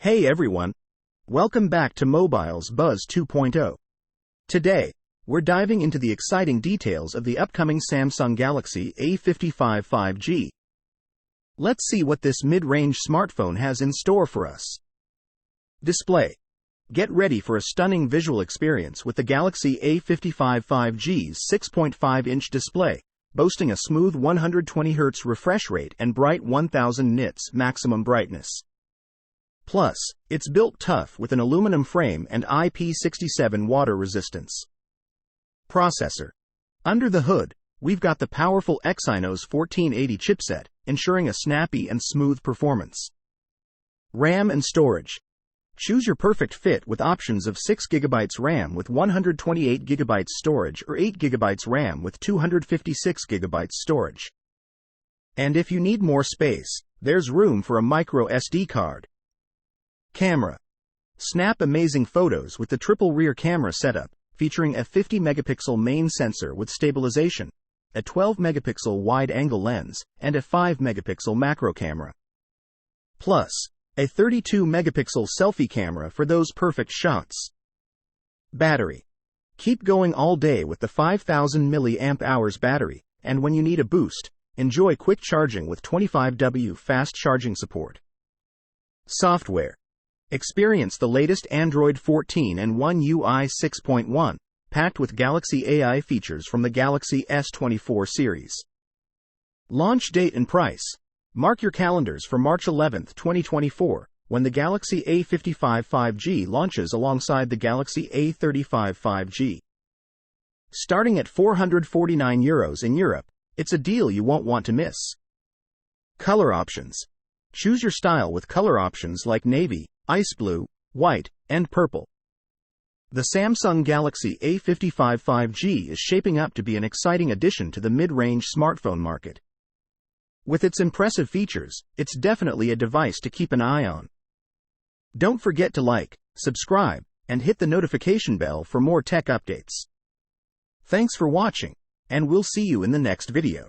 Hey everyone! Welcome back to Mobile's Buzz 2.0. Today, we're diving into the exciting details of the upcoming Samsung Galaxy A55 5G. Let's see what this mid-range smartphone has in store for us. Display. Get ready for a stunning visual experience with the Galaxy A55 5G's 6.5-inch display, boasting a smooth 120Hz refresh rate and bright 1000 nits maximum brightness. Plus, it's built tough with an aluminum frame and IP67 water resistance. Processor. Under the hood, we've got the powerful Exynos 1480 chipset, ensuring a snappy and smooth performance. RAM and storage. Choose your perfect fit with options of 6GB RAM with 128GB storage or 8GB RAM with 256GB storage. And if you need more space, there's room for a micro SD card. Camera. Snap amazing photos with the triple rear camera setup, featuring a 50-megapixel main sensor with stabilization, a 12-megapixel wide-angle lens, and a 5-megapixel macro camera. Plus, a 32-megapixel selfie camera for those perfect shots. Battery. Keep going all day with the 5000 mAh battery, and when you need a boost, enjoy quick charging with 25W fast charging support. Software. Experience the latest Android 14 and One UI 6.1, packed with Galaxy AI features from the Galaxy S24 series. Launch date and price. Mark your calendars for March 11, 2024, when the Galaxy A55 5G launches alongside the Galaxy A35 5G. Starting at €449 in Europe, it's a deal you won't want to miss. Color options. Choose your style with color options like navy, ice blue, white, and purple. The Samsung Galaxy A55 5G is shaping up to be an exciting addition to the mid-range smartphone market. With its impressive features, it's definitely a device to keep an eye on. Don't forget to like, subscribe, and hit the notification bell for more tech updates. Thanks for watching, and we'll see you in the next video.